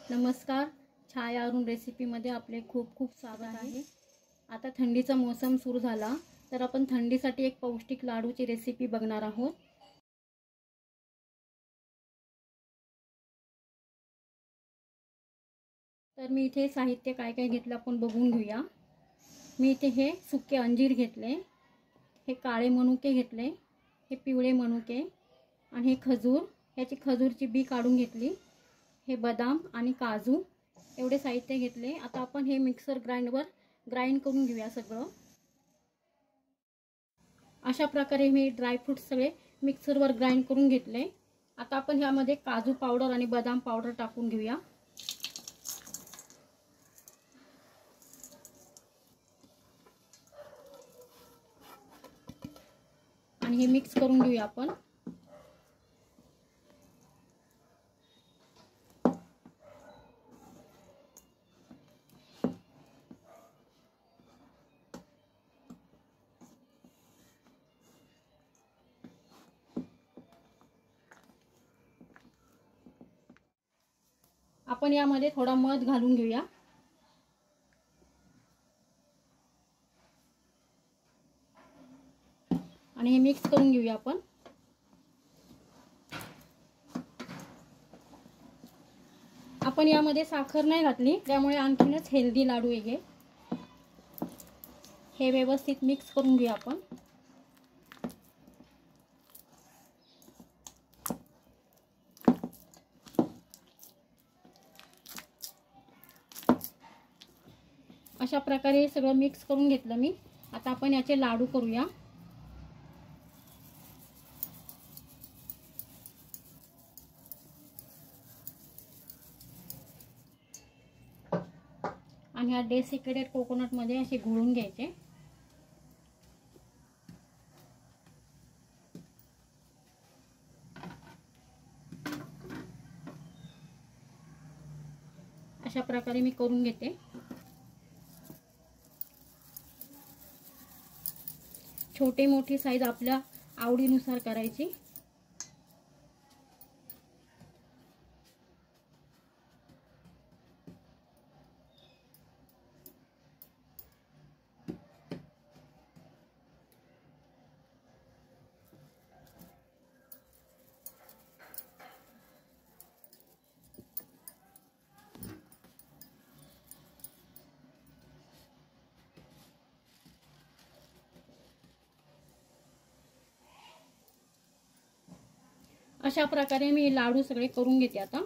नमस्कार, छाया अरुण रेसिपीमध्ये आपले खूप खूप स्वागत आहे। आता थंडीचा मौसम सुरू झाला तर आपण थंडीसाठी एक पौष्टिक लाडूची रेसिपी बघणार आहोत। तर मी इथे साहित्य काय काय घेतलं आपण बघून घेऊया। मी इथे हे सुके अंजीर घेतले, हे काळे मनुके घेतले, हे पिवळे मनुके आणि हे खजूर, याची खजूरची बी काढून घेतली, हे बदाम आणि काजू एवढे साहित्य घेतले। आता आपण हे मिक्सर ग्राइंडरवर ग्राइंड करून घेऊया सगळं। अशा प्रकारे मी ड्रायफ्रूट्स सगळे मिक्सरवर ग्राइंड करून घेतले। आता आपण ह्यामध्ये काजू पावडर आणि बदाम पावडर टाकून घेऊया। आणि हे मिक्स करून घेऊया आपण। आपण यामध्ये थोडा मध घालून घेऊया। आणि हे मिक्स करून घेऊया आपण। आपण यामध्ये साखर नाही घातली त्यामुळे आणखीनच हेल्दी लाडू आहे हे व्यवस्थित मिक्स करून घेऊया आपण। अशा प्रकारे सगळं मिक्स करून घेतलं मी। आता आपण याचे लाडू करूया। आणि ह्या डेसिकेटेड कोकोनट मध्ये असे घोळून घ्यायचे। अशा प्रकारे मी करून घेते। छोटे मोठी साइज आपल्या आवडीनुसार करायची। अशा प्रकारे मी लाडू सगळे करून घेते आता।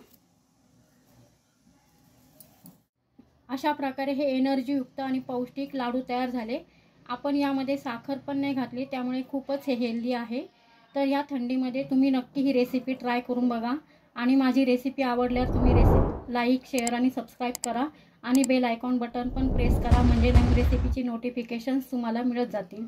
अशा प्रकारे हे एनर्जी युक्त आणि पौष्टिक लाडू तयार झाले। आपण यामध्ये साखर पण नाही घातली त्यामुळे खूपच हे हेल्दी आहे। तर या थंडीमध्ये तुम्ही नक्की ही रेसिपी ट्राय करून बघा। आणि माझी रेसिपी आवडल्यास तुम्ही लाईक, शेअर आणि सबस्क्राइब करा आणि बेल आयकॉन बटन पण प्रेस करा, म्हणजे नवीन रेसिपीची नोटिफिकेशन्स तुम्हाला मिळत जातील।